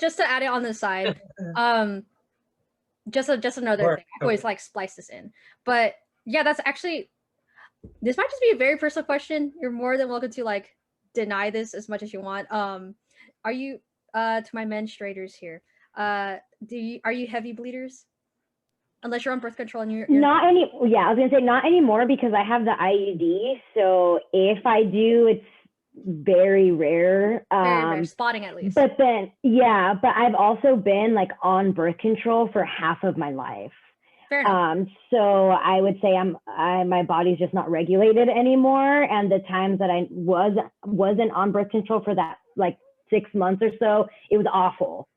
just to add it on the side, just another thing. I always like splice this in, but yeah, that's actually, this might just be a very personal question. You're more than welcome to like deny this as much as you want. Are you to my menstruators here? Are you heavy bleeders? Unless you're on birth control and you're not any. Yeah, I was gonna say not anymore because I have the IUD. So if I do, it's very rare. Very rare, spotting at least. But then, yeah, but I've also been like on birth control for half of my life. Fair enough. So I would say my body's just not regulated anymore. And the times that I wasn't on birth control for that like 6 months or so, it was awful.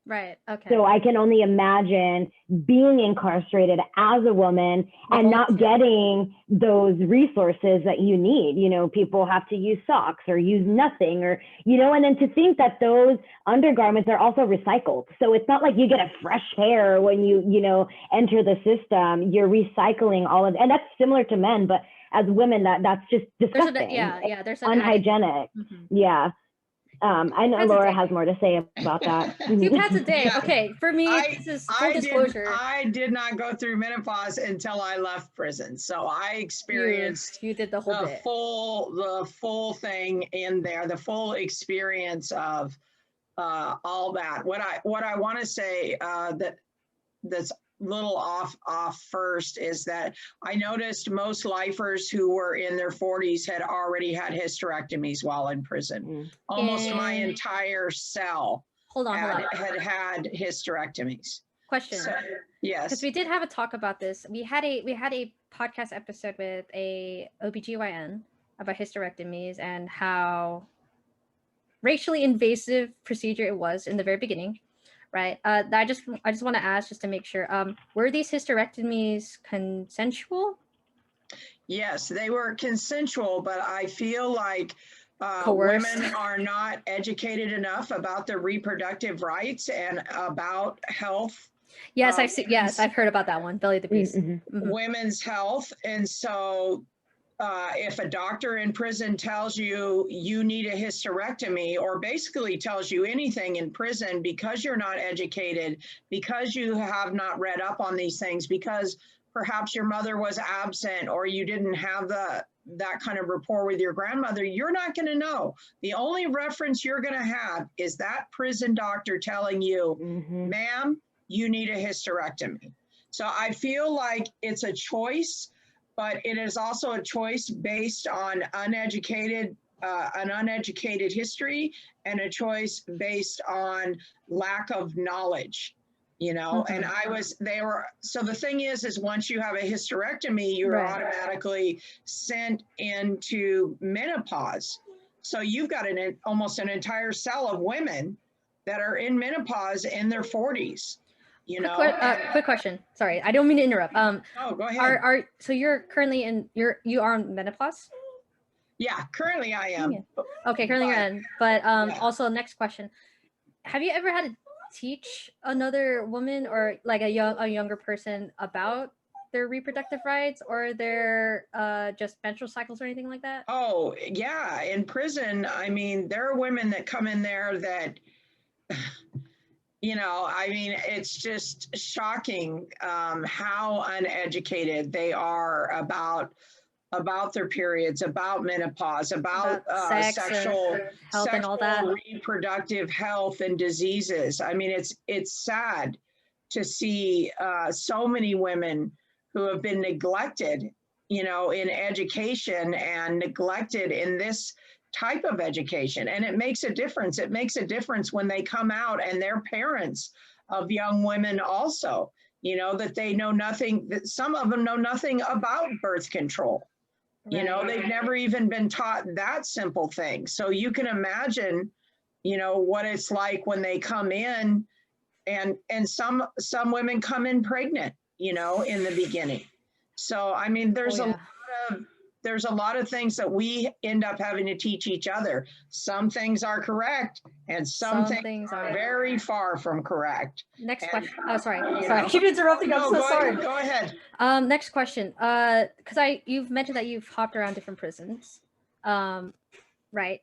Right. Okay. So I can only imagine being incarcerated as a woman and not getting those resources that you need. You know, people have to use socks or use nothing, or, you know, and then to think that those undergarments are also recycled. So it's not like you get a fresh pair when you know, enter the system. You're recycling all of, and that's similar to men, but as women, that's just disgusting. There's unhygienic. Yeah. I know Laura has more to say about that. 2 pads a day. Yeah. Okay, for me, this is full disclosure. I did not go through menopause until I left prison, so I experienced you did the whole bit. The full thing in there, the full experience of all that. What I want to say that's little off first is that I noticed most lifers who were in their 40s had already had hysterectomies while in prison. Almost my entire cell had hysterectomies. Question. So, yes. Because we did have a talk about this. We had a podcast episode with a OBGYN about hysterectomies and how racially invasive procedure it was in the very beginning. Right. I just want to ask, just to make sure, were these hysterectomies consensual? Yes, they were consensual, but I feel like women are not educated enough about their reproductive rights and about health. Yes, I've heard about that one, Belly the Beast. Women's health. And so if a doctor in prison tells you you need a hysterectomy, or basically tells you anything in prison, because you're not educated, because you have not read up on these things, because perhaps your mother was absent or you didn't have that kind of rapport with your grandmother, you're not going to know. The only reference you're going to have is that prison doctor telling you, ma'am, you need a hysterectomy. So I feel like it's a choice, but it is also a choice based on an uneducated history, and a choice based on lack of knowledge, you know. And so the thing is once you have a hysterectomy, you're automatically sent into menopause. So you've got almost an entire cell of women that are in menopause in their 40s. You know, quick question. Sorry, I don't mean to interrupt. Oh, go ahead. So you're currently you are on menopause? Yeah, currently I am. Okay, currently you're in. But also, next question: have you ever had to teach another woman or like a younger person about their reproductive rights or their just menstrual cycles or anything like that? Oh yeah, in prison, I mean, there are women that come in there that. You know, I mean, it's just shocking how uneducated they are about their periods, about menopause, about sexual and all that, reproductive health and diseases. I mean, it's sad to see so many women who have been neglected, you know, in education and neglected in this type of education. And it makes a difference. It makes a difference when they come out and they're parents of young women also, you know, that they know nothing, that some of them know nothing about birth control. You know, they've never even been taught that simple thing. So you can imagine, you know, what it's like when they come in, and some women come in pregnant, you know, in the beginning. So, I mean, there's a lot of things that we end up having to teach each other. Some things are correct, and some things are very far from correct. Next question. Oh, sorry. I keep interrupting. I'm so sorry. Go ahead. Next question. Because you've mentioned that you've hopped around different prisons, right?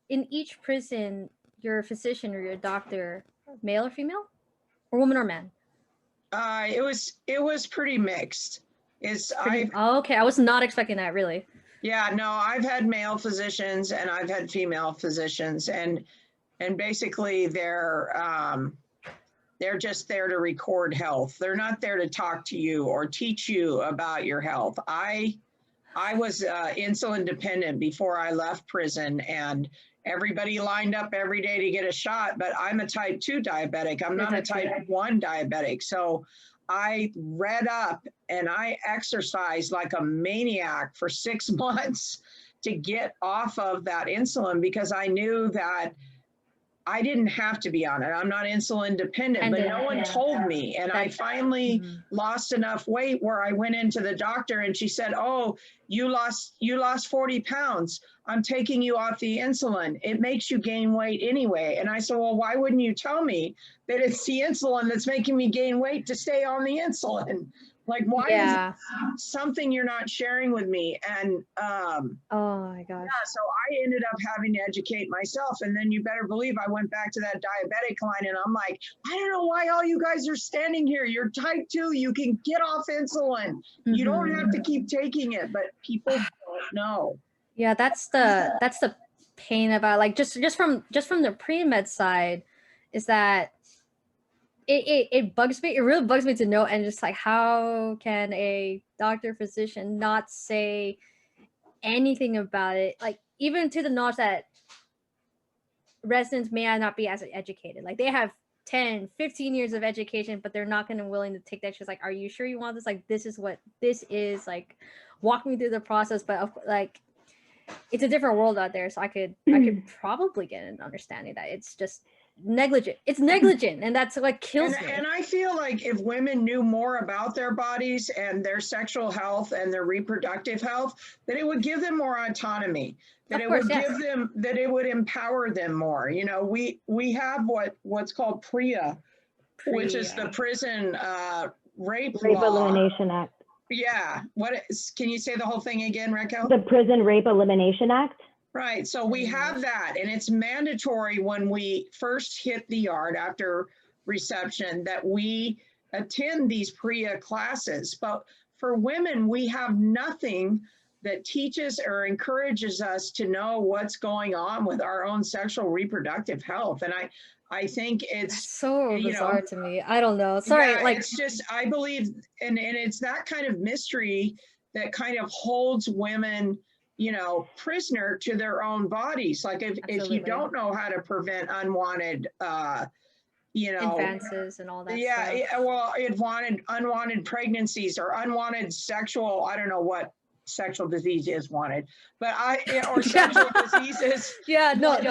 In each prison, your physician or your doctor male or female, or woman or man? It was pretty mixed. Okay, I was not expecting that, really. Yeah, no, I've had male physicians and I've had female physicians, and basically they're just there to record health. They're not there to talk to you or teach you about your health. I was insulin dependent before I left prison, and everybody lined up every day to get a shot, but I'm a type 2 diabetic. I'm not a type 1 diabetic. So I read up and I exercised like a maniac for 6 months to get off of that insulin, because I knew that I didn't have to be on it. I'm not insulin dependent, but no one told me. And I finally lost enough weight where I went into the doctor and she said, "Oh, you lost 40 pounds. I'm taking you off the insulin. It makes you gain weight anyway." And I said, "Well, why wouldn't you tell me that it's the insulin that's making me gain weight to stay on the insulin? Like, why is it something you're not sharing with me?" And oh my gosh. yeah, so I ended up having to educate myself. And then you better believe I went back to that diabetic line and I'm like, "I don't know why all you guys are standing here. You're type 2. You can get off insulin. You don't have to keep taking it." But people don't know. Yeah, that's the pain about, like, just from the pre-med side, is that it bugs me. It really bugs me to know, and just like, how can a doctor physician not say anything about it? Like, even to the knowledge that residents may not be as educated. Like, they have 10, 15 years of education, but they're not going to willing to take that. She's like, "Are you sure you want this? Like, this is what this is. Like, walk me through the process." But like, it's a different world out there, so I could probably get an understanding that it's just negligent. It's negligent, and that's what kills me. And I feel like if women knew more about their bodies and their sexual health and their reproductive health, that it would give them more autonomy, that it would give them, that it would empower them more. You know, we have what's called PREA, which is the Prison Rape Elimination Act. Yeah. Can you say the whole thing again, Raquel? The Prison Rape Elimination Act. Right. So we have that, and it's mandatory when we first hit the yard after reception that we attend these PREA classes. But for women, we have nothing that teaches or encourages us to know what's going on with our own sexual reproductive health. And I think it's so bizarre to me. I don't know. Sorry, like, it's just, I believe, and it's that kind of mystery that kind of holds women, you know, prisoner to their own bodies. Like, if you don't know how to prevent unwanted, you know, advances and all that. Well, unwanted pregnancies or unwanted sexual, I don't know what sexual disease is wanted, but or sexual diseases. Yeah. That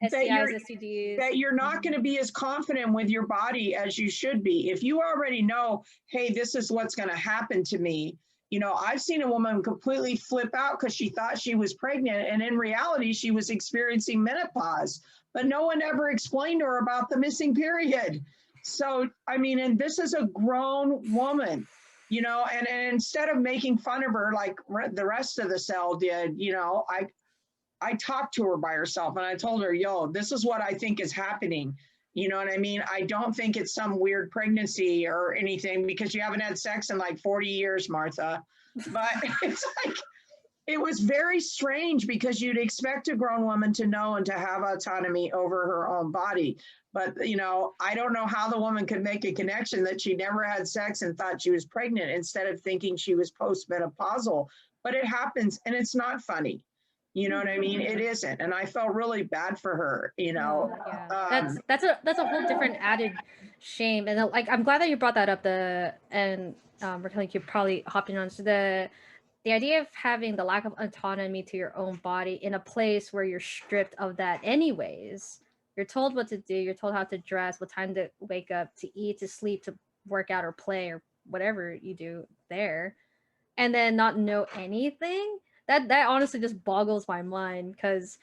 STIs, STDs. That you're not going to be as confident with your body as you should be. If you already know, hey, this is what's going to happen to me. You know, I've seen a woman completely flip out because she thought she was pregnant, and in reality, she was experiencing menopause, but no one ever explained to her about the missing period. So, I mean, and this is a grown woman, you know, and instead of making fun of her like the rest of the cell did, you know, I talked to her by herself and I told her, "Yo, this is what I think is happening." You know what I mean? I don't think it's some weird pregnancy or anything, because you haven't had sex in like 40 years, Martha. But it's like, it was very strange, because you'd expect a grown woman to know and to have autonomy over her own body. But, you know, I don't know how the woman could make a connection that she never had sex and thought she was pregnant instead of thinking she was postmenopausal. But it happens, and it's not funny. You know what I mean? It isn't. And I felt really bad for her, you know. Yeah. That's a whole different added shame. And like, I'm glad that you brought that up. Raquel, you probably hopped in on the idea of having the lack of autonomy to your own body in a place where you're stripped of that anyways. You're told what to do, you're told how to dress, what time to wake up, to eat, to sleep, to work out or play or whatever you do there, and then not know anything. That honestly just boggles my mind, because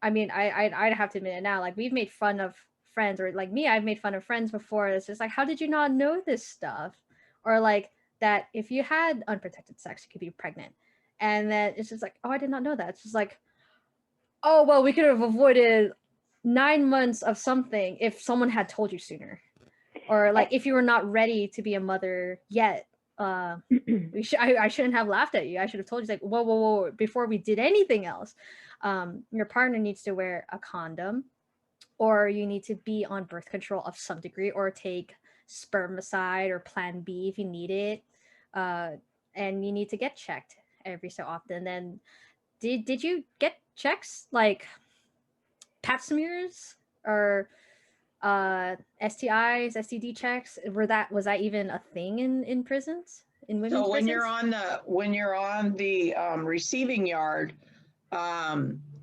I mean, I'd have to admit it now. Like, we've made fun of friends, or like me, I've made fun of friends before. It's just like, how did you not know this stuff? Or like, that if you had unprotected sex, you could be pregnant. And then it's just like, oh, I did not know that. It's just like, oh, well, we could have avoided 9 months of something if someone had told you sooner. Or like if you were not ready to be a mother yet, I shouldn't have laughed at you. I should have told you, like, whoa, before we did anything else. Your partner needs to wear a condom, or you need to be on birth control of some degree, or take spermicide or Plan B if you need it. And you need to get checked every so often. Then did you get checks like Pap smears or STIs, STD checks? Was that even a thing in prisons, in women's So when prisons? you're on the receiving yard,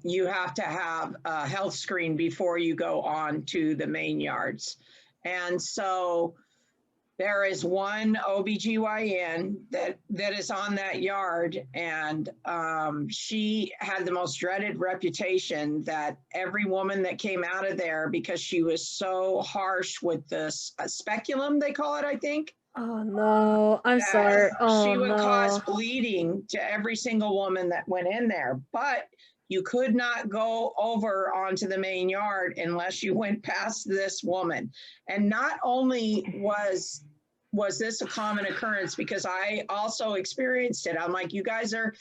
you have to have a health screen before you go on to the main yards. And so there is one OBGYN that is on that yard, and she had the most dreaded reputation that every woman that came out of there, because she was so harsh with this speculum, they call it, I think. Oh no, I'm sorry. She would cause No. bleeding to every single woman that went in there, but you could not go over onto the main yard unless you went past this woman. And not only was this a common occurrence, because I also experienced it. I'm like, you guys are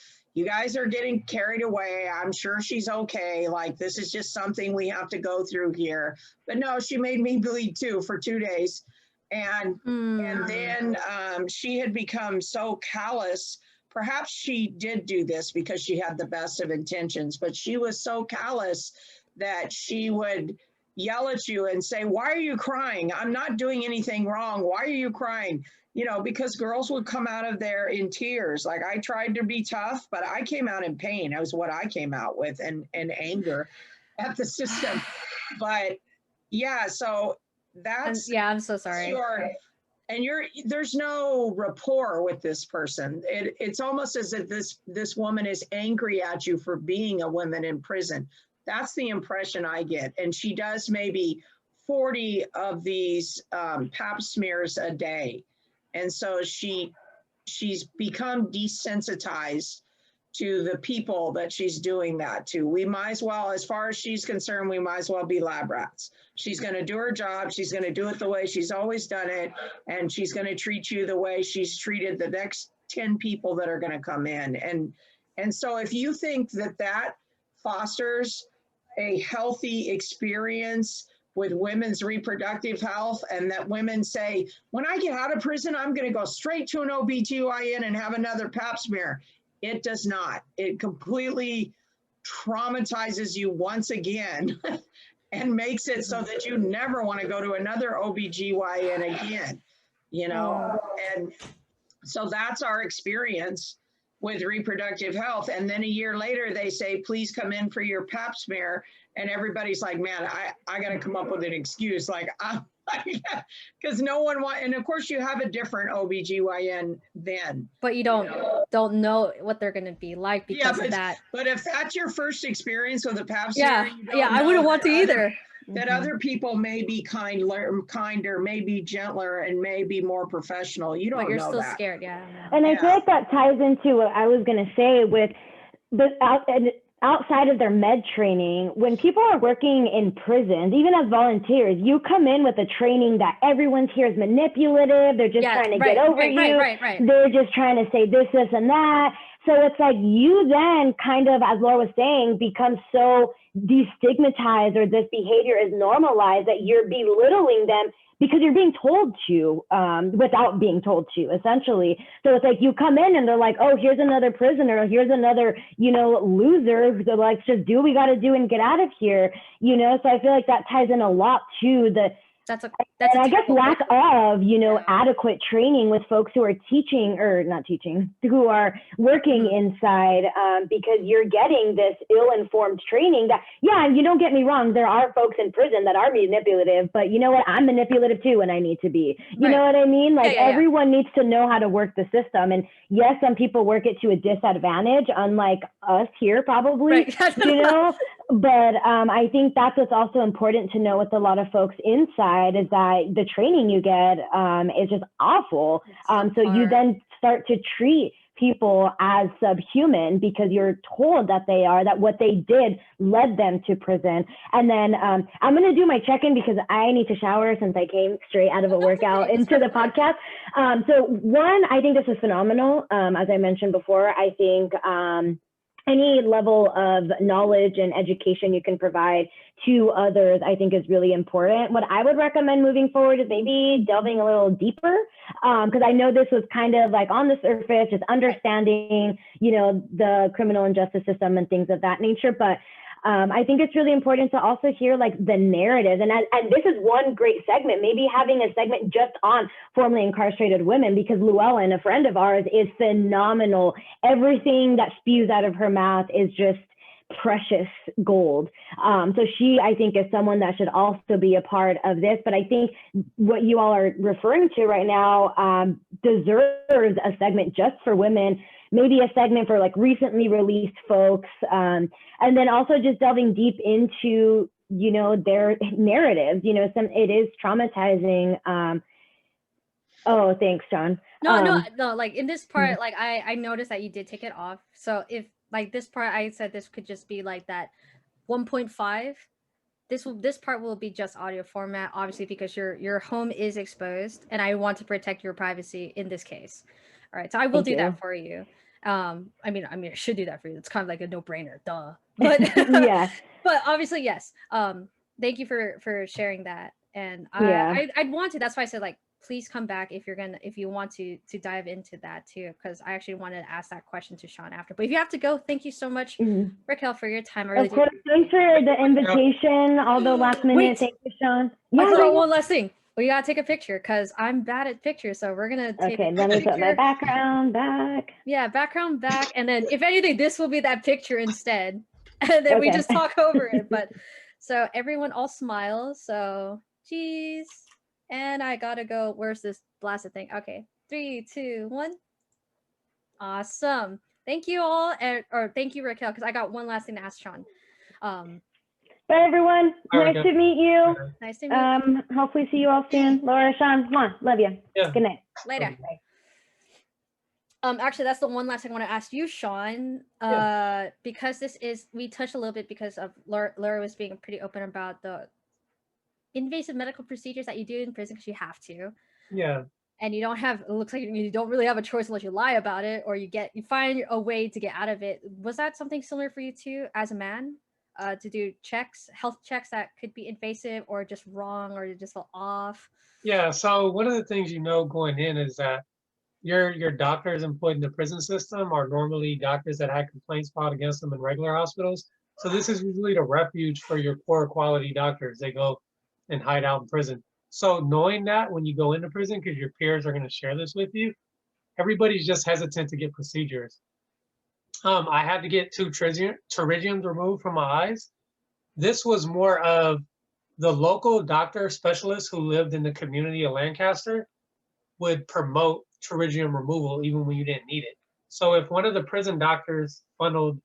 getting carried away. I'm sure she's okay. Like, this is just something we have to go through here. But no, she made me bleed too for 2 days. And then she had become so callous. Perhaps she did do this because she had the best of intentions, but she was so callous that she would yell at you and say, why are you crying? I'm not doing anything wrong. Why are you crying? You know, because girls would come out of there in tears. Like, I tried to be tough, but I came out in pain. That was what I came out with, and anger at the system. But yeah, so that's, I'm so sorry. And there's no rapport with this person. It's almost as if this woman is angry at you for being a woman in prison. That's the impression I get. And she does maybe 40 of these Pap smears a day. And so she's become desensitized to the people that she's doing that to. We might as well, as far as she's concerned, we might as well be lab rats. She's going to do her job. She's going to do it the way she's always done it. And she's going to treat you the way she's treated the next 10 people that are going to come in. And so if you think that fosters a healthy experience with women's reproductive health, and that women say, when I get out of prison, I'm going to go straight to an OBGYN and have another Pap smear. It does not. It completely traumatizes you once again and makes it so that you never want to go to another OBGYN again, you know? And so that's our experience with reproductive health. And then a year later, they say, please come in for your Pap smear. And everybody's like, man, I got to come up with an excuse. Like, because no one wants, and of course you have a different OBGYN then. But you don't know what they're going to be like because of that. But if that's your first experience with a Pap smear, I wouldn't want to either. That other people may be kinder, may be gentler, and may be more professional. You don't know that. You're still scared, yeah. And I feel like that ties into what I was going to say with, outside of their med training, when people are working in prisons, even as volunteers, you come in with a training that everyone's here is manipulative. They're just trying to get over you. Right. They're just trying to say this, and that. So it's like you then kind of, as Laura was saying, become so destigmatized, or this behavior is normalized, that you're belittling them because you're being told to, without being told to, essentially. So it's like you come in and they're like, oh, here's another prisoner, or here's another, loser. So like, just do what we got to do and get out of here, So I feel like that ties in a lot to the, I guess lack of, adequate training with folks who are who are working inside, because you're getting this ill-informed training that, you don't get me wrong, there are folks in prison that are manipulative, but you know what? I'm manipulative too when I need to be. You know what I mean? Like everyone needs to know how to work the system. And yes, some people work it to a disadvantage, unlike us here probably, But I think that's what's also important to know with a lot of folks inside, is that the training you get is just awful. So you then start to treat people as subhuman because you're told that they are, that what they did led them to prison. And then I'm going to do my check-in because I need to shower since I came straight out of a workout into the podcast. So one, I think this is phenomenal. As I mentioned before, I think any level of knowledge and education you can provide to others, I think is really important. What I would recommend moving forward is maybe delving a little deeper, because I know this was kind of like on the surface, just understanding, you know, the criminal and justice system and things of that nature. But I think it's really important to also hear like the narrative. And this is one great segment, maybe having a segment just on formerly incarcerated women, because Llewellyn, a friend of ours, is phenomenal. Everything that spews out of her mouth is just precious gold. So she, I think, is someone that should also be a part of this. But I think what you all are referring to right now deserves a segment just for women, maybe a segment for like recently released folks, and then also just delving deep into, you know, their narratives. You know, it is traumatizing. Oh, thanks, John. No, like in this part, like I noticed that you did take it off. So if like this part, I said this could just be like that 1.5. This part will be just audio format, obviously, because your home is exposed, and I want to protect your privacy in this case. All right, so I will do that for you. I mean, I should do that for you. It's kind of like a no-brainer, duh. But yeah, but obviously, yes. Thank you for sharing that, and I'd want to. That's why I said like, please come back if you want to dive into that too, because I actually wanted to ask that question to Shawn after. But if you have to go, thank you so much, Raquel, for your time. I really of course, thanks for the invitation. Although last minute, Wait, thank you, Shawn. I forgot one last thing. We gotta take a picture because I'm bad at pictures, so we're gonna take a let me picture. put my background back. Yeah, background back, and then if anything, this will be that picture instead, and then we just talk over it. But so everyone all smiles. So cheese, and I gotta go. Where's this blasted thing? Okay, 3, 2, 1. Awesome. Thank you all, or thank you, Raquel, because I got one last thing to ask Shawn. Bye, everyone. Nice to meet you. Nice to meet you. Hopefully see you all soon. Laura, Shawn, come on. Love you. Yeah. Good night. Later. Actually, that's the one last thing I want to ask you, Shawn. Because we touched a little bit because of Laura was being pretty open about the invasive medical procedures that you do in prison because you have to. Yeah. And you don't have, it looks like you don't really have a choice unless you lie about it or you find a way to get out of it. Was that something similar for you too, as a man? To do health checks that could be invasive or just wrong or just feel off? Yeah, so one of the things going in is that your doctors employed in the prison system are normally doctors that had complaints filed against them in regular hospitals. So this is usually the refuge for your poor quality doctors. They go and hide out in prison. So knowing that when you go into prison, because your peers are going to share this with you, everybody's just hesitant to get procedures. I had to get 2 pterygiums removed from my eyes. This was more of the local doctor specialist who lived in the community of Lancaster would promote pterygium removal even when you didn't need it. So if one of the prison doctors funneled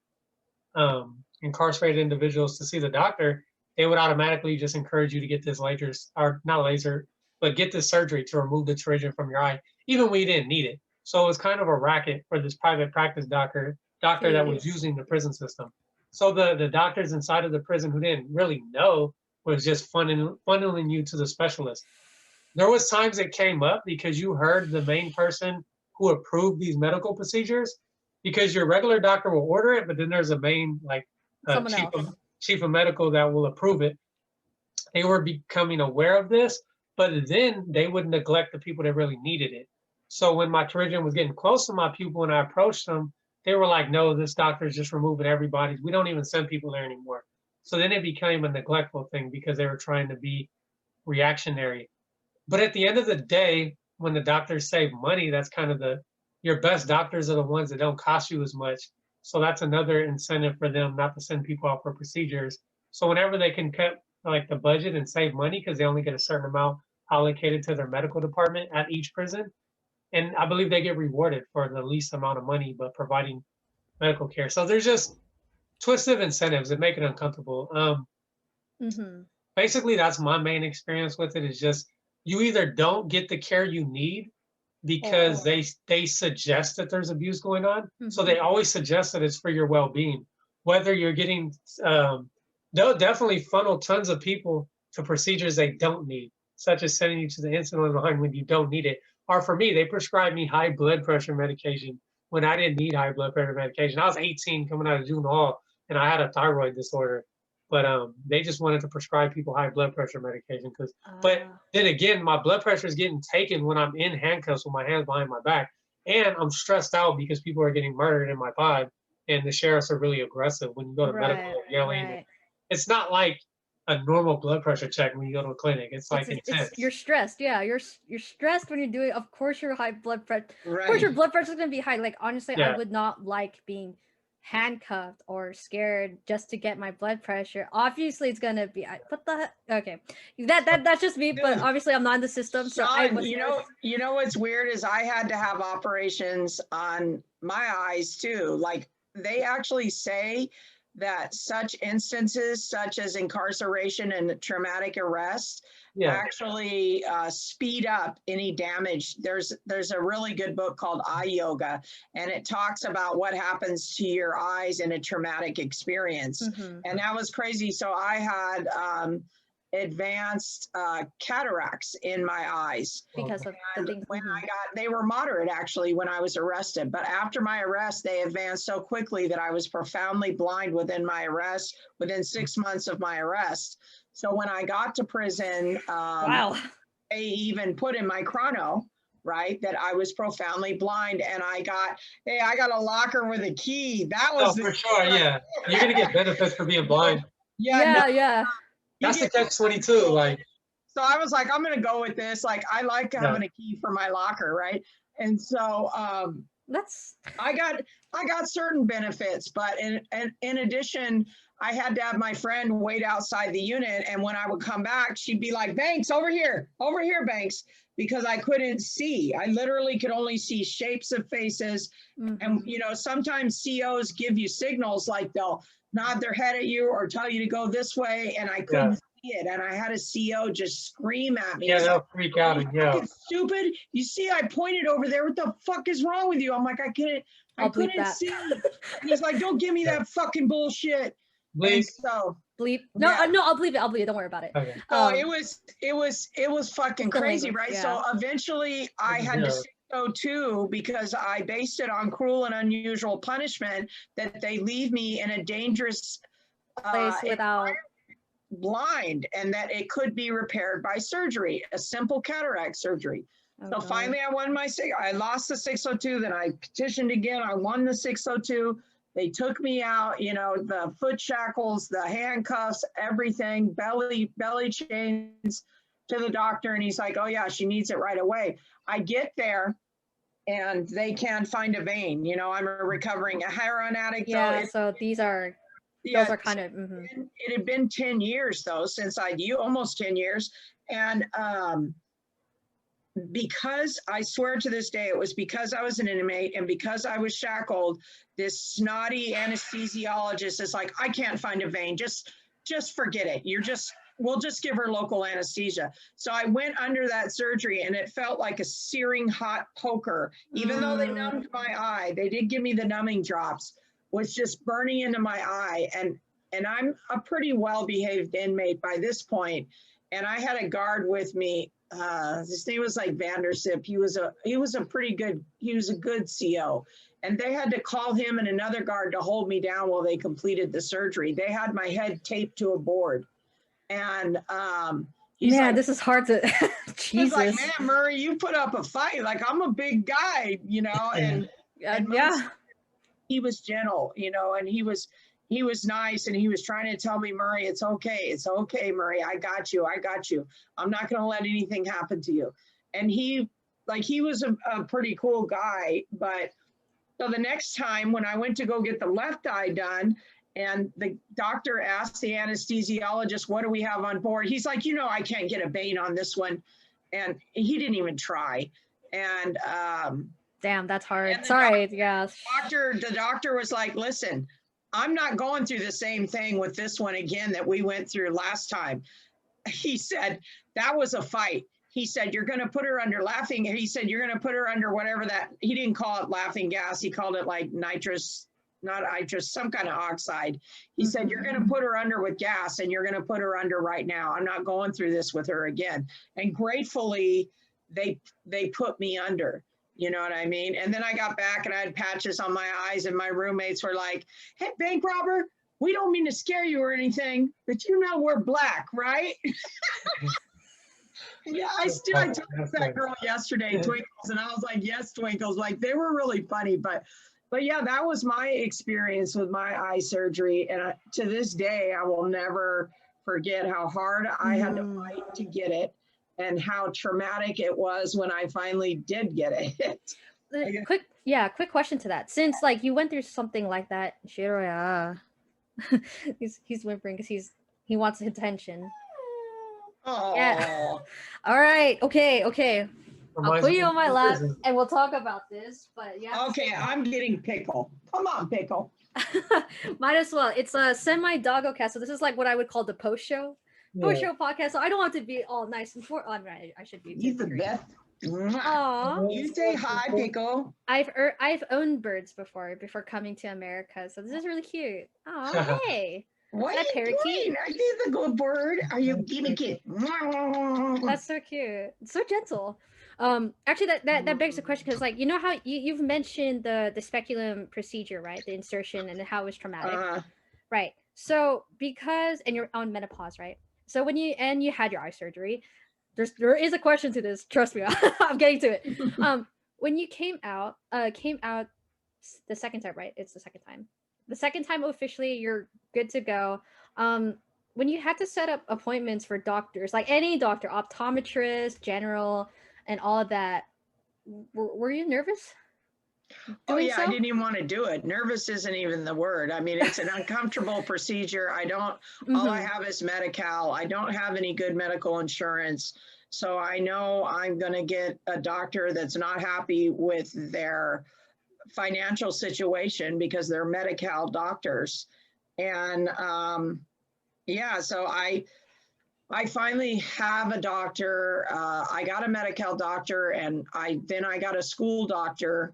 incarcerated individuals to see the doctor, they would automatically just encourage you to get this laser, or not laser, but get this surgery to remove the pterygium from your eye, even when you didn't need it. So it was kind of a racket for this private practice doctor that was using the prison system. So the doctors inside of the prison who didn't really know was just funneling you to the specialist. There was times it came up because you heard the main person who approved these medical procedures, because your regular doctor will order it, but then there's a main chief of medical that will approve it. They were becoming aware of this, but then they would neglect the people that really needed it. So when my pterygium was getting close to my pupil and I approached them, they were like, no, this doctor is just removing everybody. We don't even send people there anymore. So then it became a neglectful thing because they were trying to be reactionary. But at the end of the day, when the doctors save money, that's kind of your best doctors are the ones that don't cost you as much. So that's another incentive for them not to send people out for procedures. So whenever they can cut like the budget and save money because they only get a certain amount allocated to their medical department at each prison, and I believe they get rewarded for the least amount of money, but providing medical care. So there's just twisted incentives that make it uncomfortable. Basically, that's my main experience with it, is just you either don't get the care you need because they suggest that there's abuse going on. So they always suggest that it's for your well-being. Whether you're getting, they'll definitely funnel tons of people to procedures they don't need, such as sending you to the insulin line when you don't need it. Or for me, they prescribed me high blood pressure medication when I didn't need high blood pressure medication. I was 18 coming out of juvenile hall, and I had a thyroid disorder. But they just wanted to prescribe people high blood pressure medication. But then again, my blood pressure is getting taken when I'm in handcuffs with my hands behind my back. And I'm stressed out because people are getting murdered in my pod, and the sheriffs are really aggressive when you go to medical, yelling. It's not like a normal blood pressure check when you go to a clinic. It's like intense. You're stressed. Yeah, you're stressed when you're doing. Of course, your high blood pressure. Of course, your blood pressure is gonna be high. Like honestly, I would not like being handcuffed or scared just to get my blood pressure. Obviously, it's gonna be. What the heck? Okay, that's just me. Dude, but obviously, I'm not in the system. So Shawn, you know what's weird is I had to have operations on my eyes too. Like they actually say that such instances, such as incarceration and traumatic arrest, actually speed up any damage. There's a really good book called Eye Yoga, and it talks about what happens to your eyes in a traumatic experience. And that was crazy. So I had advanced cataracts in my eyes because of the things. When they were moderate actually when I was arrested, but after my arrest they advanced so quickly that I was profoundly blind within 6 months of my arrest. So when I got to prison, they even put in my chrono, right, that I was profoundly blind, and I got a locker with a key. That was for sure. Yeah, you're gonna get benefits for being blind. Yeah. That's the catch-22, like. So I was like, I'm gonna go with this. Like, I like having a key for my locker, right? And so I got certain benefits, but in addition, I had to have my friend wait outside the unit, and when I would come back, she'd be like, "Banks, over here, Banks," because I couldn't see. I literally could only see shapes of faces, and sometimes COs give you signals like they'll nod their head at you or tell you to go this way, and I couldn't see it, and I had a CO just scream at me. Yeah, they'll freak out. Stupid! You see, I pointed over there. What the fuck is wrong with you? I'm like, I couldn't see. And he's like, "Don't give me that fucking bullshit." Bleep. So bleep. No, I'll bleep it. Don't worry about it. Okay. It was fucking crazy, right? Yeah. So eventually, I had to go too, because I based it on cruel and unusual punishment, that they leave me in a dangerous place without blind, and that it could be repaired by surgery, a simple cataract surgery. So finally I lost the 602, then I petitioned again, I won the 602. They took me out, the foot shackles, the handcuffs, everything, belly chains, to the doctor, and he's like, "Oh yeah, she needs it right away." I get there and they can't find a vein. I'm a recovering heroin addict. Yeah, so those are kind of. It had been 10 years though, since almost 10 years. And because I swear to this day, it was because I was an inmate and because I was shackled, this snotty anesthesiologist is like, "I can't find a vein. Just forget it. We'll just give her local anesthesia." So I went under that surgery, and it felt like a searing hot poker. Even though they numbed my eye, they did give me the numbing drops, was just burning into my eye. And I'm a pretty well-behaved inmate by this point. And I had a guard with me. His name was like Vandersip. He was a good CO. And they had to call him and another guard to hold me down while they completed the surgery. They had my head taped to a board. And he's like, this is hard to Jesus. He's like, "Man, Murray, you put up a fight. Like, I'm a big guy, and he was gentle, and he was nice, and he was trying to tell me, "Murray, it's okay, Murray. I got you. I'm not going to let anything happen to you." And he was a pretty cool guy. But so the next time when I went to go get the left eye done, and the doctor asked the anesthesiologist, "What do we have on board?" He's like, "I can't get a vein on this one." And he didn't even try. And damn, that's hard. Sorry. The doctor was like, "Listen, I'm not going through the same thing with this one again that we went through last time." He said, "That was a fight." he said, you're going to put her under he said, you're going to put her under whatever that, he didn't call it laughing gas. He called it like nitrous, not nitrous, some kind of oxide. He said, you're going to put her under with gas, and you're going to put her under right now. I'm not going through this with her again. And gratefully, they put me under. You know what I mean? And then I got back and I had patches on my eyes, and my roommates were like, hey, bank robber, we don't mean to scare you or anything, but you know we're black, right? Yeah, I talked to that girl yesterday, Twinkles, and I was like, yes, Twinkles. Like, they were really funny. But yeah, that was my experience with my eye surgery. And to this day, I will never forget how hard I had to fight to get it, and how traumatic it was when I finally did get it. Quick question to that. Since like you went through something like that, Shiroya, he's whimpering because he wants attention. Oh. Yeah. All right. Okay. I'll put you on my lap and we'll talk about this. But yeah. Okay, I'm getting Pickle. Come on, Pickle. Might as well. It's a semi Doggo Castle. This is like what I would call the post show podcast. So I don't want to be all nice and for. Oh, right, I should be. He's the best. Aww. You say hi, Pickle. I've owned birds before coming to America, so this is really cute. Oh, hey. What are you doing? Are you the good bird? Are you giving it? That's so cute. It's so gentle. Actually, that begs the question, because like, you know how you've mentioned the speculum procedure, right? The insertion and how it was traumatic, right? So and you're on menopause, right? So when you had your eye surgery, there is a question to this. Trust me, I'm getting to it. When you came out the second time, right? It's the second time. The second time officially, you're good to go. When you had to set up appointments for doctors, like any doctor, optometrist, general, and all of that, were you nervous? Oh yeah, I didn't even want to do it. Nervous isn't even the word. I mean, it's an uncomfortable procedure. All I have is Medi-Cal. I don't have any good medical insurance. So I know I'm going to get a doctor that's not happy with their financial situation because they're Medi-Cal doctors. And so I finally have a doctor. I got a Medi-Cal doctor, and then I got a school doctor.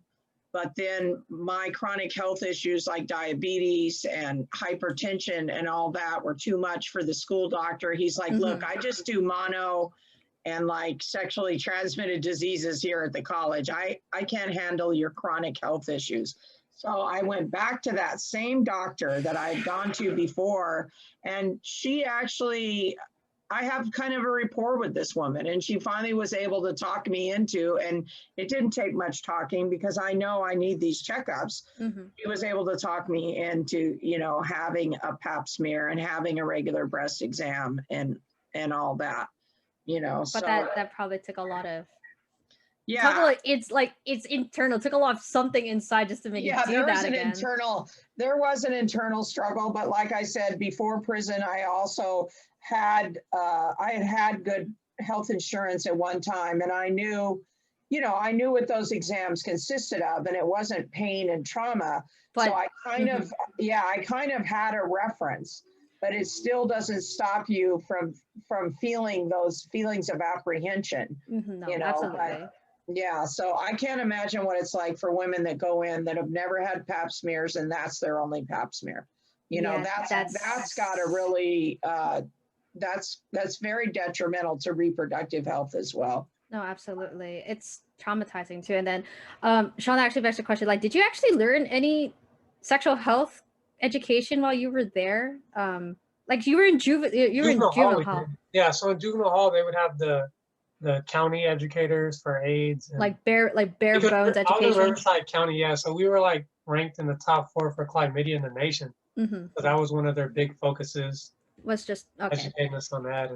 But then my chronic health issues like diabetes and hypertension and all that were too much for the school doctor. He's like, look, I just do mono and like sexually transmitted diseases here at the college. I can't handle your chronic health issues. So I went back to that same doctor that I'd gone to before, and she actually, I have kind of a rapport with this woman, and she finally was able to talk me into, and it didn't take much talking because I know I need these checkups. She was able to talk me into, having a Pap smear and having a regular breast exam and all that. But so that probably took a lot of it's internal. It took a lot of something inside just to make it do that again. There was an internal struggle, but like I said, before prison, I also had had good health insurance at one time, and I knew what those exams consisted of, and it wasn't pain and trauma. But, so I kind of had a reference. But it still doesn't stop you from feeling those feelings of apprehension. Absolutely. So I can't imagine what it's like for women that go in that have never had Pap smears, and that's their only Pap smear. That's got to really that's very detrimental to reproductive health as well. No, absolutely, it's traumatizing too. And then Shawn actually asked a question, like, did you actually learn any sexual health education while you were there? Like you were in juvenile hall. Yeah, so in juvenile hall they would have the county educators for AIDS, and like bare bones education. I was in Riverside County, yeah. So we were like ranked in the top 4 for chlamydia in the nation. So that was one of their big focuses. Was just educating us on that,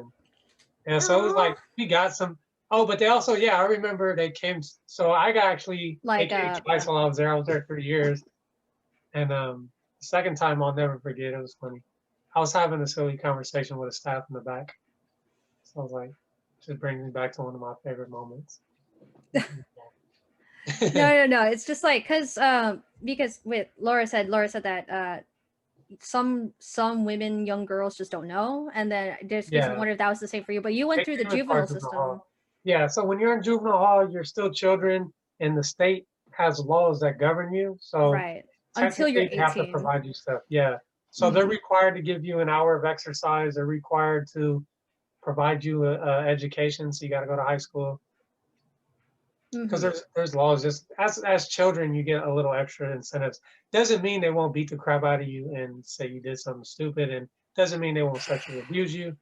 and so it was like we got some. Oh, but they also, I remember they came. So I got actually twice while I was there. I was there 3 years, and second time I'll never forget. It was funny. I was having a silly conversation with a staff in the back. So I was like, just brings me back to one of my favorite moments. No. It's just like, because with Laura said that some women, young girls just don't know. And then just wonder if that was the same for you. But you went through the juvenile system. Yeah, so when you're in juvenile hall, you're still children, and the state has laws that govern you. So Right. Until you're technically, they have to 18. provide you stuff. Yeah. So they're Mhm. required to give you an hour of exercise. They're required to provide you a education. So you got to go to high school because Mhm. there's laws. Just as children, you get a little extra incentives. Doesn't mean they won't beat the crap out of you and say you did something stupid, and doesn't mean they won't sexually abuse you.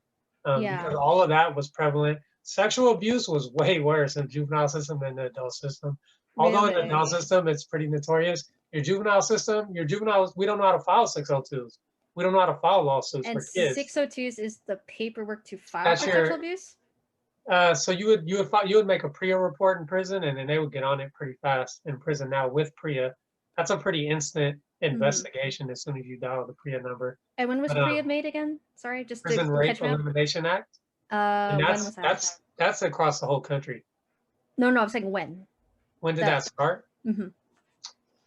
Yeah. Because all of that was prevalent. Sexual abuse was way worse in the juvenile system than the adult system. Although in the Really? adult system, it's pretty notorious. Your juvenile system, your juveniles, we don't know how to file 602s. We don't know how to file lawsuits And for kids. 602s is the paperwork to file That's for sexual your, abuse? so you would make a PREA report in prison, and then they would get on it pretty fast in prison. Now with PREA, that's a pretty instant investigation as soon as you dial the PREA number. And when was But PREA made again? Sorry, just to Prison Rape catch me up. Elimination Act, and When was that? that's across the whole country. No, I'm saying when. When did that start? Mm-hmm.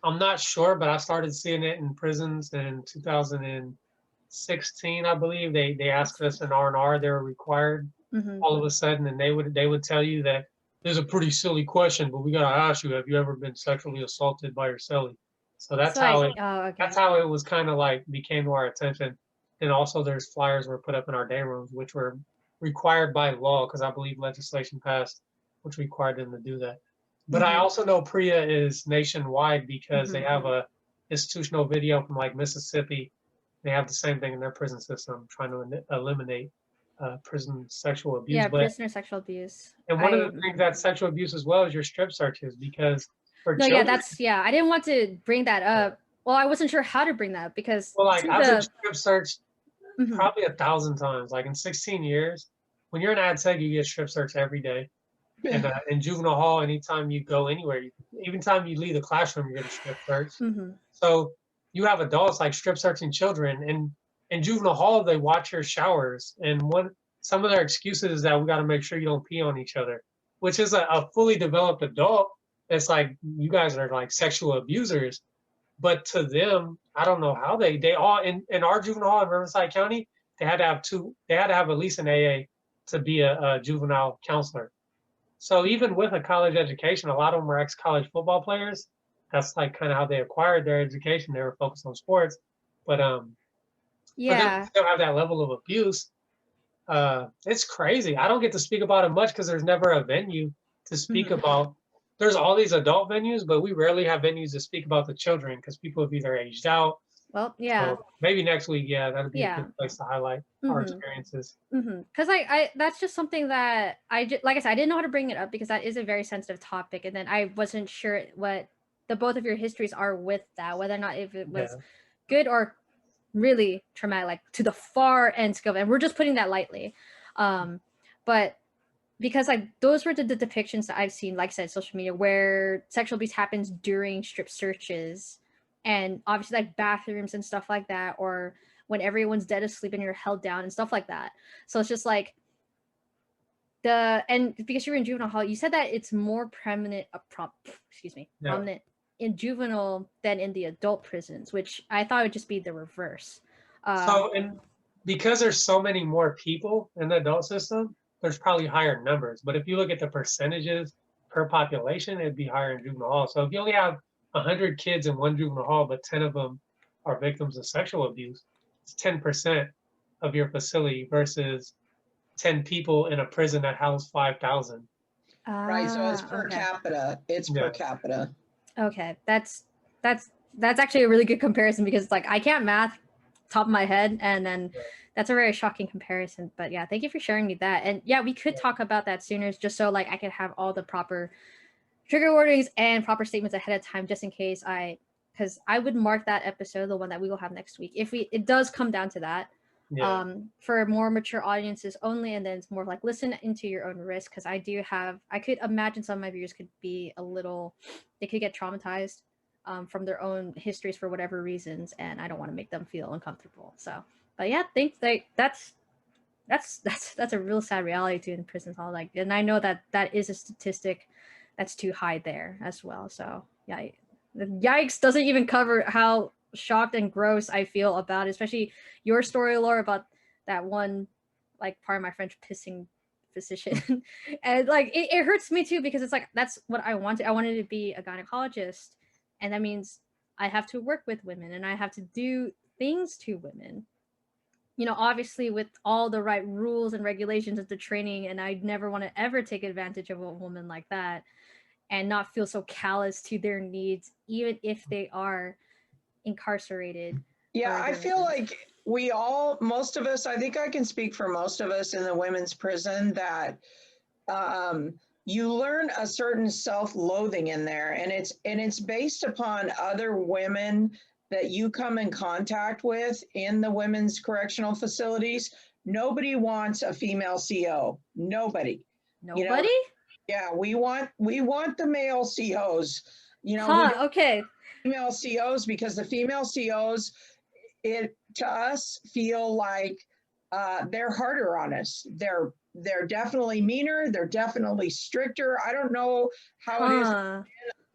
I'm not sure, but I started seeing it in prisons in 2016, I believe. They asked us in R&R, they were required Mm-hmm. all of a sudden, and they would tell you that there's a pretty silly question, but we gotta ask you, have you ever been sexually assaulted by your cellie? So that's how it was kind of like became to our attention. And also there's flyers were put up in our day rooms, which were required by law, because I believe legislation passed, which required them to do that. But I also know PREA is nationwide because they have a institutional video from like Mississippi. They have the same thing in their prison system, trying to eliminate prison sexual abuse. Yeah, prisoner sexual abuse. And one of the things that sexual abuse as well is your strip searches, because for children, I didn't want to bring that up. Well, I wasn't sure how to bring that up because I've been strip searched probably 1,000 times. Like in 16 years, when you're in ad seg, you get strip searched every day. And in juvenile hall, anytime you go anywhere, even time you leave the classroom, you're getting strip searched. So you have adults like strip searching children, and in juvenile hall, they watch your showers. And some of their excuses is that we got to make sure you don't pee on each other, which is a fully developed adult. It's like, you guys are like sexual abusers. But to them, I don't know how they all in our juvenile hall in Riverside County, they had to have at least an AA to be a juvenile counselor. So even with a college education, a lot of them were ex-college football players. That's like kind of how they acquired their education. They were focused on sports, but for them to still have that level of abuse, it's crazy. I don't get to speak about it much because there's never a venue to speak about. There's all these adult venues, but we rarely have venues to speak about the children because people have either aged out. Well, yeah. So maybe next week, that'd be a good place to highlight our experiences. Because I that's just something that like I said, I didn't know how to bring it up because that is a very sensitive topic, and then I wasn't sure what the both of your histories are with that, whether or not if it was good or really traumatic, like to the far ends of it. And we're just putting that lightly, but because like those were the depictions that I've seen, like I said, social media, where sexual abuse happens during strip searches, and obviously like bathrooms and stuff like that, or when everyone's dead asleep and you're held down and stuff like that. So it's just like and because you're in juvenile hall, you said that it's more prominent in juvenile than in the adult prisons, which I thought would just be the reverse. And because there's so many more people in the adult system, there's probably higher numbers. But if you look at the percentages per population, it'd be higher in juvenile hall. So if you only have 100 kids in one juvenile hall, but 10 of them are victims of sexual abuse, it's 10% of your facility versus 10 people in a prison that housed 5,000. Right, so it's per capita. It's per capita. Okay, that's actually a really good comparison because like I can't math top of my head, and then that's a very shocking comparison. But yeah, thank you for sharing me that. And yeah, we could talk about that sooner, just so like I could have all the proper trigger warnings and proper statements ahead of time, just in case because I would mark that episode, the one that we will have next week, if it does come down to that, for more mature audiences only, and then it's more like listen into your own risk, because I could imagine some of my viewers could be they could get traumatized from their own histories for whatever reasons, and I don't want to make them feel uncomfortable. So, but yeah, that's a real sad reality too in prisons hall. Like, and I know that is a statistic that's too high there as well. So yeah, yikes doesn't even cover how shocked and gross I feel about it, especially your story, Laura, about that one, like, pardon my French, pissing physician. And like it hurts me too, because it's like that's what I wanted. I wanted to be a gynecologist, and that means I have to work with women and I have to do things to women. You know, obviously with all the right rules and regulations of the training, and I'd never want to ever take advantage of a woman like that and not feel so callous to their needs, even if they are incarcerated. Yeah, I feel like most of us, I think I can speak for most of us in the women's prison, that you learn a certain self-loathing in there, and it's based upon other women that you come in contact with in the women's correctional facilities. Nobody wants a female CO. Nobody. Nobody? You know, yeah, we want the male COs. You know, okay. Female COs, because the female COs, to us, feel like they're harder on us. They're definitely meaner. They're definitely stricter. I don't know how it is. I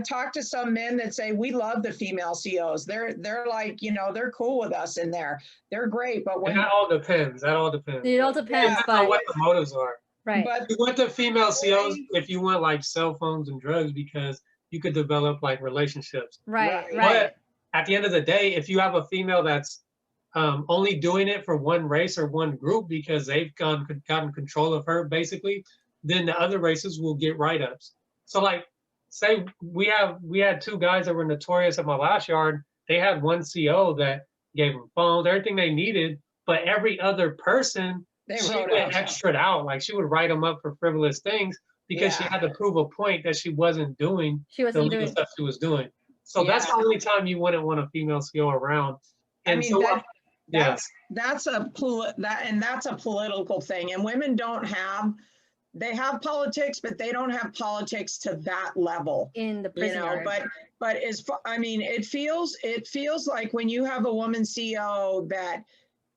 talk to some men that say, we love the female COs. They're like, you know, they're cool with us in there. They're great. But when that all depends. That all depends. It all depends. Yeah, but what the motives are. Right. But you want the female COs if you want like cell phones and drugs, because you could develop like relationships. Right. But at the end of the day, if you have a female that's only doing it for one race or one group because they've gotten control of her, basically, then the other races will get write-ups. So like, say we had two guys that were notorious at my last yard. They had one CO that gave them phones, everything they needed, but every other person, she would extra out. Like she would write them up for frivolous things because she had to prove a point that she wasn't doing the legal stuff she was doing. So that's the only time you wouldn't want a female CO around. And I mean, so that's a political thing, and women don't have. They have politics, but they don't have politics to that level in the prison. You know, but I mean, it feels like when you have a woman CO that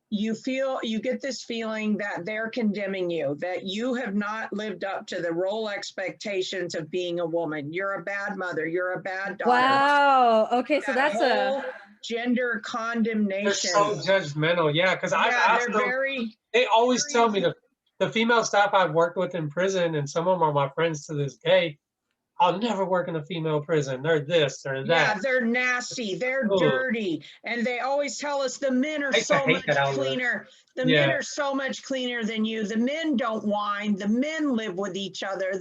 you get this feeling that they're condemning you, that you have not lived up to the role expectations of being a woman. You're a bad mother. You're a bad daughter. Wow. Okay, so that's a gender condemnation. They're so judgmental. Yeah, because I've asked them. They always tell me the female staff I've worked with in prison, and some of them are my friends to this day, I'll never work in a female prison. They're this, they're that. Yeah, they're nasty, they're dirty. And they always tell us the men are so much cleaner. The men are so much cleaner than you. The men don't whine. The men live with each other.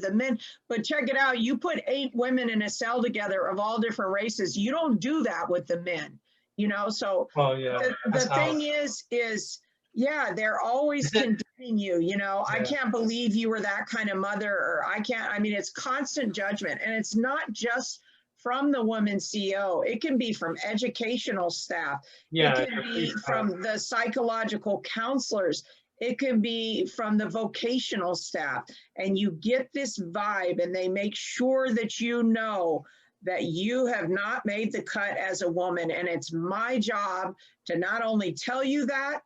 But check it out. You put 8 women in a cell together of all different races. You don't do that with the men, you know? So the thing is, yeah, they're always condemning you, you know, I can't believe you were that kind of mother, or I mean, it's constant judgment. And it's not just from the woman CO. It can be from educational staff. Yeah, it can be from the psychological counselors. It can be from the vocational staff. And you get this vibe, and they make sure that you know that you have not made the cut as a woman. And it's my job to not only tell you that,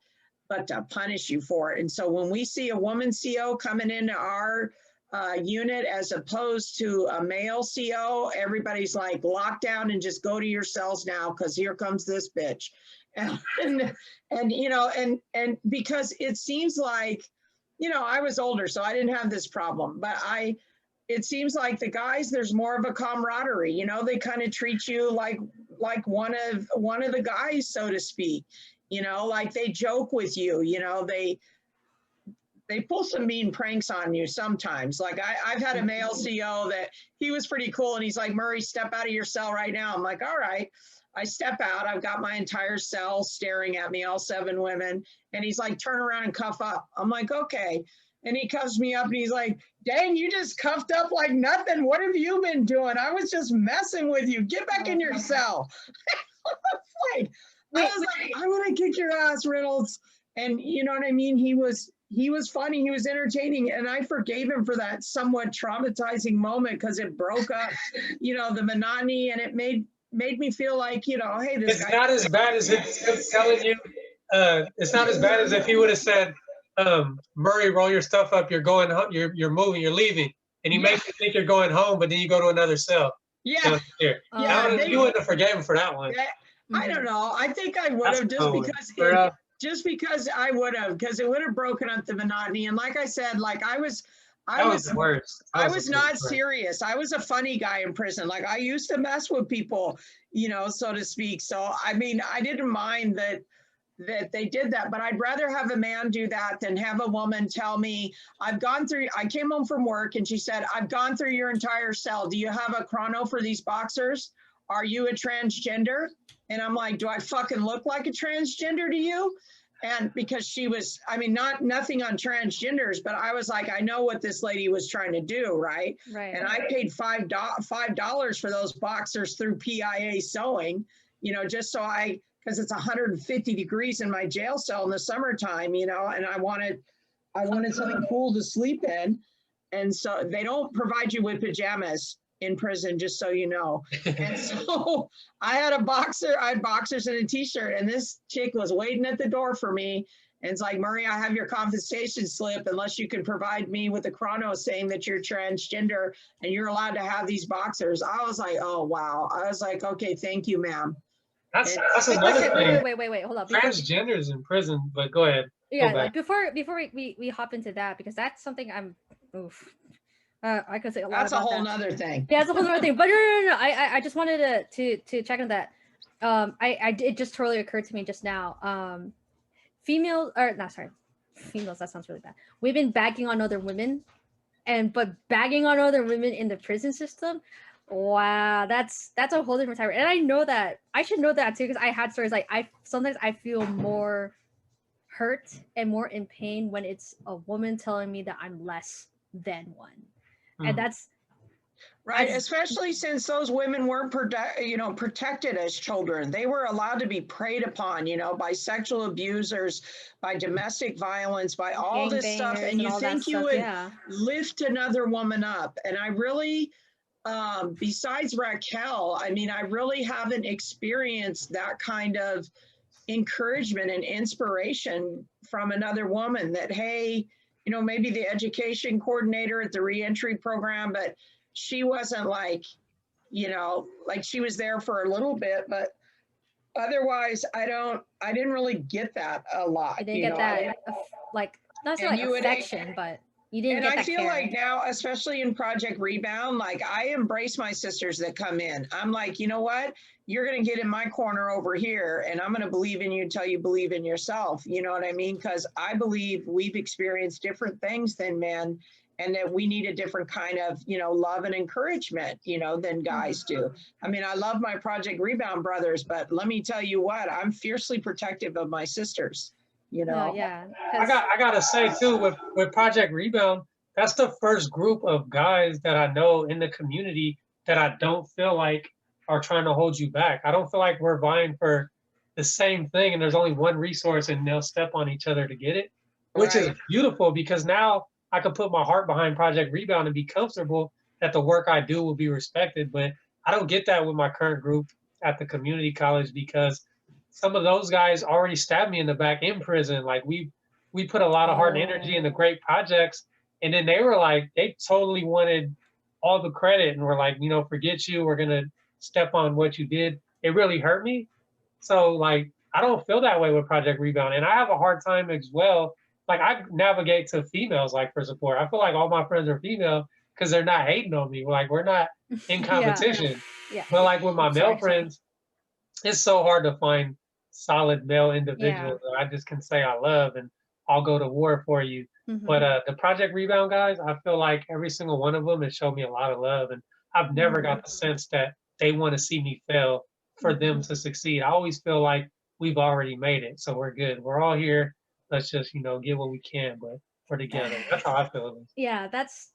but to punish you for it. And so when we see a woman CO coming into our unit as opposed to a male CO, everybody's like, lock down and just go to your cells now, because here comes this bitch. And you know, and because it seems like, you know, I was older, so I didn't have this problem, but it seems like the guys, there's more of a camaraderie, you know, they kind of treat you like one of the guys, so to speak. You know, like they joke with you, you know, they pull some mean pranks on you sometimes. Like I've had a male CO that he was pretty cool, and he's like, Murray, step out of your cell right now. I'm like, all right. I step out, I've got my entire cell staring at me, all 7 women. And he's like, turn around and cuff up. I'm like, okay. And he cuffs me up, and he's like, dang, you just cuffed up like nothing. What have you been doing? I was just messing with you. Get back in your cell. I was like, I'm gonna kick your ass, Reynolds. And you know what I mean? He was funny, he was entertaining, and I forgave him for that somewhat traumatizing moment, because it broke up, you know, the monotony, and it made me feel like, you know, hey, this it's not as bad as it's telling you. It's not as bad as if he would have said, Murray, roll your stuff up, you're going home, you're moving, you're leaving, and he makes you think you're going home, but then you go to another cell. Yeah. You wouldn't have forgiven him for that one. I don't know. I think I would have, just because I would have, because it would have broken up the monotony. And like I said, like I was I That was the worst. That I the was not worst. serious. I was a funny guy in prison. Like I used to mess with people, you know, so to speak. So, I mean, I didn't mind that they did that, but I'd rather have a man do that than have a woman tell me, I came home from work and she said, I've gone through your entire cell. Do you have a chrono for these boxers? Are you a transgender? And I'm like, do I fucking look like a transgender to you? And because she was, I mean, nothing on transgenders, but I was like, I know what this lady was trying to do, right? Right. And I paid $5 for those boxers through PIA sewing, you know, just so because it's 150 degrees in my jail cell in the summertime, you know, and I wanted something cool to sleep in. And so they don't provide you with pajamas in prison, just so you know. And so I had boxers and a t-shirt, and this chick was waiting at the door for me. And it's like, Murray, I have your compensation slip unless you can provide me with a chrono saying that you're transgender and you're allowed to have these boxers. I was like, oh, wow. I was like, okay, thank you, ma'am. That's another thing. Wait, hold up. Transgenders in prison, but go ahead. Yeah, like before we hop into that, because that's something I'm, I could say a lot That's about a whole that. nother thing. Yeah, it's a whole other thing. But no. I just wanted to check on that. It just totally occurred to me just now. Females, that sounds really bad. We've been bagging on other women, but bagging on other women in the prison system. Wow, that's a whole different type. And I know that I should know that too, because I had stories like sometimes I feel more hurt and more in pain when it's a woman telling me that I'm less than one. And that's right, especially since those women weren't protected as children. They were allowed to be preyed upon, you know, by sexual abusers, by domestic violence, by all this stuff. And you think you would lift another woman up. And I really, besides Raquel, I mean, I really haven't experienced that kind of encouragement and inspiration from another woman that, hey, you know, maybe the education coordinator at the reentry program, but she wasn't like, you know, like she was there for a little bit, but otherwise I didn't really get that a lot. I didn't get that, like, not like affection, but you didn't get that. And I feel like now, especially in Project Rebound, like I embrace my sisters that come in. I'm like, you know what? You're going to get in my corner over here, and I'm going to believe in you until you believe in yourself. You know what I mean? Because I believe we've experienced different things than men, and that we need a different kind of, you know, love and encouragement, you know, than guys do. I mean, I love my Project Rebound brothers, but let me tell you what, I'm fiercely protective of my sisters. You know, I gotta say too, with Project Rebound, that's the first group of guys that I know in the community that I don't feel like are trying to hold you back. I don't feel like we're vying for the same thing and there's only one resource and they'll step on each other to get it, which is beautiful, because now I can put my heart behind Project Rebound and be comfortable that the work I do will be respected. But I don't get that with my current group at the community college, because some of those guys already stabbed me in the back in prison. Like we put a lot of heart and energy into great projects. And then they were like, they totally wanted all the credit and were like, you know, forget you, we're going to step on what you did. It really hurt me. So like, I don't feel that way with Project Rebound. And I have a hard time as well. Like I navigate to females like for support. I feel like all my friends are female because they're not hating on me. Like we're not in competition. But like with my male friends, it's so hard to find solid male individuals that I just can say I love and I'll go to war for you. But the Project Rebound guys, I feel like every single one of them has shown me a lot of love, and I've never got the sense that they want to see me fail for them to succeed. I always feel like we've already made it, so we're good. We're all here. Let's just, you know, get what we can, but we're together. That's how I feel. Yeah, that's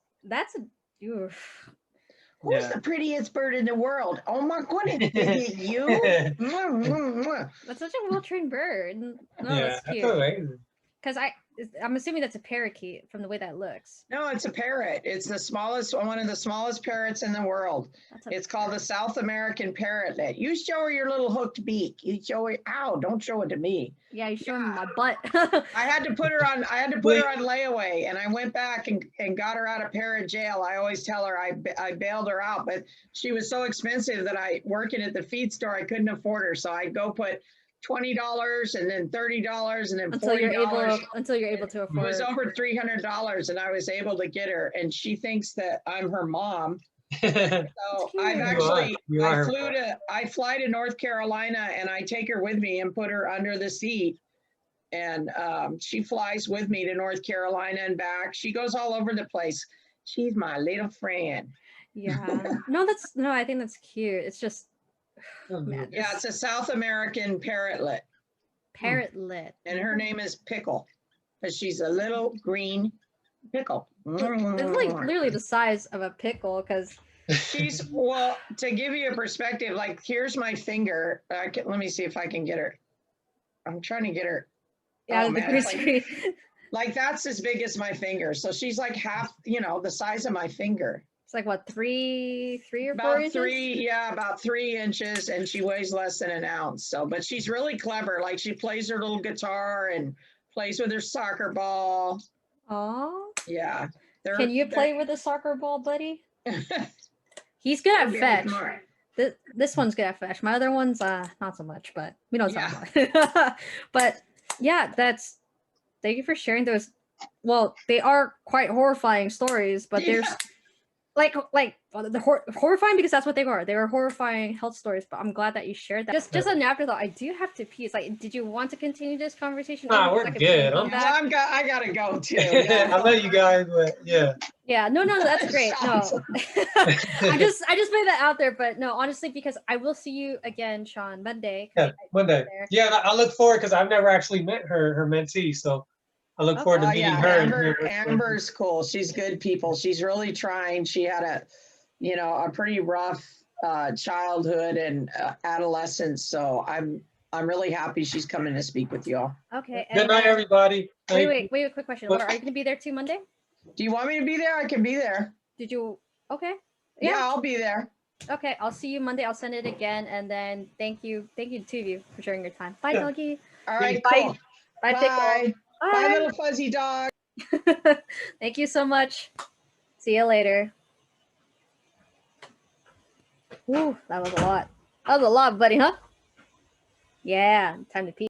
Who's the prettiest bird in the world? Oh my goodness, is it you? That's such a well-trained bird. No, that's cute. That's amazing. Because I'm assuming that's a parakeet from the way that looks. No, it's a parrot. It's the smallest, one of the smallest parrots in the world. It's called the South American parrotlet. You show her your little hooked beak. You show her. Ow! Don't show it to me. Yeah, you show me my butt. I had to put her on layaway, and I went back and got her out of parrot jail. I always tell her I bailed her out, but she was so expensive that working at the feed store, I couldn't afford her. So I'd go put $20 and then $30 and then until you're $40. able to It was afford. over $300 and I was able to get her, and she thinks that I'm her mom. So I've cute. actually, You are. I fly to North Carolina and I take her with me and put her under the seat. And she flies with me to North Carolina and back. She goes all over the place. She's my little friend. Yeah. No, I think that's cute. It's just, man, Yeah, it's a South American parrotlet. parrotlet. And her name is Pickle, because she's a little green pickle. It's like literally the size of a pickle, because She's, well, to give you a perspective, like here's my finger. Let me see if I can get her. I'm trying to get her. yeah, Oh, the man, green it's like- screen. Like that's as big as my finger. So she's like half, the size of my finger. It's like what, three or 4 About inches? about 3 inches, and she weighs less than an ounce. So, but she's really clever. Like she plays her little guitar and plays with her soccer ball. Aw. Yeah. Can you play with a soccer ball, buddy? He's good at fetch. This one's good at fetch. My other one's not so much, but we don't talk about it. But yeah, thank you for sharing those. Well, they are quite horrifying stories, but there's like the horrifying because that's what they were. They were horrifying health stories. But I'm glad that you shared that. Just an afterthought. I do have to pee. It's like, did you want to continue this conversation? Nah, Or we're like good. I gotta go too. I love you guys, but yeah. Yeah, no, that's great. No, I just made that out there, but no, honestly, because I will see you again, Shawn, Monday. Yeah, Monday. Yeah, and I look forward because I've never actually met her mentee, so I look forward to meeting her. Amber's cool. She's good people. She's really trying. She had a pretty rough childhood and adolescence. So I'm really happy she's coming to speak with you all. Okay. Good night, everybody. Wait, a quick question. Laura, are you going to be there too Monday? Do you want me to be there? I can be there. Did you? Okay. Yeah, I'll be there. Okay, I'll see you Monday. I'll send it again, and then thank you to two of you for sharing your time. Bye, doggy. All right, Bye. cool. Bye, Pickle. Bye, little fuzzy dog. Thank you so much. See you later. Ooh, that was a lot. That was a lot, buddy, huh? Yeah, time to pee.